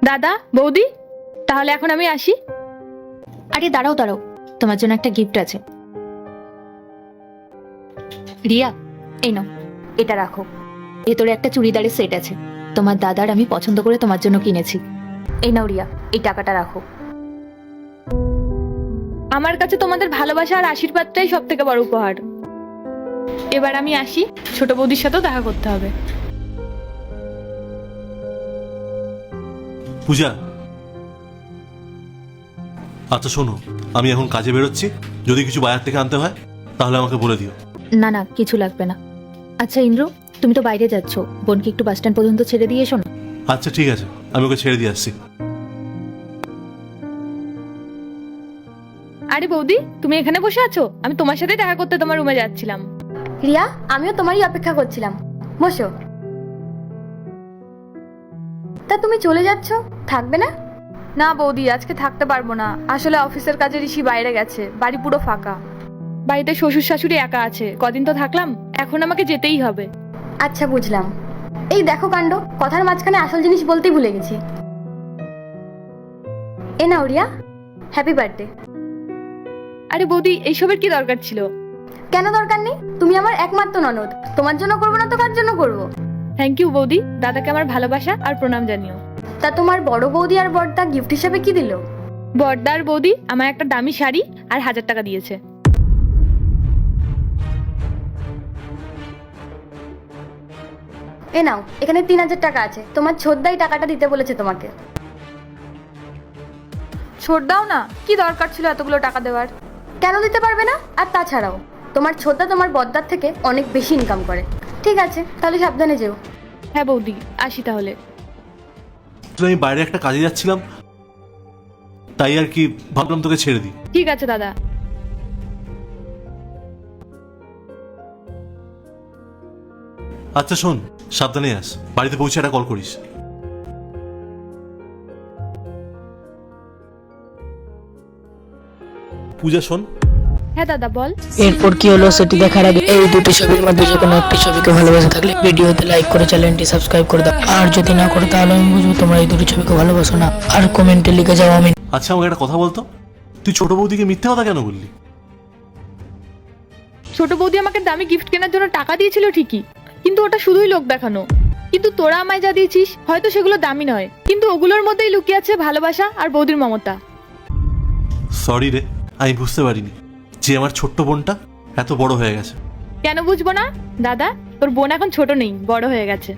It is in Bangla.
দাদা, বৌদি, তাহলে এখন আমি আসি। আরে দাঁড়াও দাঁড়াও, তোমার জন্য একটা গিফট আছে। রিয়া, এই নাও, এটা রাখো। ভেতরে একটা চুড়িদারের সেট আছে, তোমার দাদার আমি পছন্দ করে তোমার জন্য কিনেছি। এই নাও রিয়া, এই টাকাটা রাখো। আমার কাছে তোমাদের ভালোবাসা আর আশীর্বাদটাই সব থেকে বড় উপহার। এবার আমি আসি, ছোট বৌদির সাথেও দেখা করতে হবে। পূজা, আচ্ছা শোনো, আমি এখন কাজে বেরোচ্ছি, যদি কিছু বাজার থেকে আনতে হয় তাহলে আমাকে বলে দিও। না না, কিছু লাগবে না। আচ্ছা ইন্দ্র, তুমি তো বাইরে যাচ্ছ, বোনকে একটু বাস স্ট্যান্ড পর্যন্ত ছেড়ে দিয়ে এসো না। আচ্ছা ঠিক আছে, আমি ওকে ছেড়ে দিয়ে আসছি। আরে বৌদি, তুমি এখানে বসে আছো? আমি তোমার সাথে দেখা করতে তোমার রুমে যাচ্ছিলাম। রিয়া, আমিও তোমারই অপেক্ষা করছিলাম, বসো। তা তুমি চলে যাচ্ছ, থাকবে না? না বৌদি, আজকে থাকতে পারবো না। আসলে অফিসের কাজে ঋষি বাইরে গেছে, বাড়ি পুরো ফাঁকা। বাড়িতে শ্বশুর শাশুড়ি একা আছে, কদিন তো থাকলাম, এখন আমাকে যেতেই হবে। আচ্ছা বুঝলাম। এই দেখো কাণ্ড, কথার মাঝখানে আসল জিনিস বলতেই ভুলে গেছি। এ নাও রিয়া, হ্যাপি বার্থডে। আরে বৌদি, এইসবের কি দরকার ছিল? কেন দরকার নেই? তুমি আমার একমাত্র ননদ, তোমার জন্য করবো না তো কার জন্য করবো? থ্যাংক ইউ বৌদি, দাদাকে আমার ভালোবাসা আর প্রণাম জানিও। তা তোমার বড় বৌদি আর বড়দা গিফট হিসেবে কি দিল? বড়দা আর বৌদি আমার একটা দামি শাড়ি আর 1000 টাকা দিয়েছে। এ নাও, এখানে 3000 টাকা আছে, তোমার ছোটদাই টাকাটা দিতে বলেছে তোমাকে। ছোট দাও না, কি দরকার ছিল এতগুলো টাকা দেওয়ার? কেন দিতে পারবে না? আর তাছাড়াও তোমার ছোটদা তোমার বড়দার থেকে অনেক বেশি ইনকাম করে। ঠিক আছে, তাহলে সাবধানে যেও। হ্যাঁ বৌদি, আসি তাহলে। আমি বাইরে একটা কাজে যাচ্ছিলাম, তাই আর কি ভাবলাম তোকে ছেড়ে দিই। ঠিক আছে দাদা। আচ্ছা শোন, সাবধানে আস, বাড়িতে পৌঁছে একটা কল করিস। পূজা শোন, হ্যাঁ দাদা বল। এরপর কি হলো সেটি দেখার আগে এই দুটি ছবির মধ্যে যে কোনো একটি ছবিকে ভালোবাসে থাকলে ভিডিওতে লাইক করে চ্যানেলটি সাবস্ক্রাইব করে দাও। আর যদি না করো তাহলে আমি বুঝবো তোমরা এই দুটি ছবিকে ভালোবাসো না। আর কমেন্টে লিখে যাও আমি। আচ্ছা আমাকে একটা কথা বলতো, তুই ছোট বৌদিকে মিথ্যে কথা কেন বললি? ছোট বৌদি আমাকে দামি গিফট কেনার জন্য টাকা দিয়েছিল ঠিকই, কিন্তু ওটা শুধুই লোক দেখানো। কিন্তু তোরা আমায় যা দিয়েছিস হয়তো সেগুলো দামি নয়, কিন্তু ওগুলোর মধ্যেই লুকিয়ে আছে ভালোবাসা আর বৌদির মমতা। সরি রে, আমি বুঝতে পারিনি যে আমার ছোট্ট বোনটা এত বড় হয়ে গেছে। কেন বুঝবো না দাদা, তোর বোন এখন ছোট নেই, বড় হয়ে গেছে।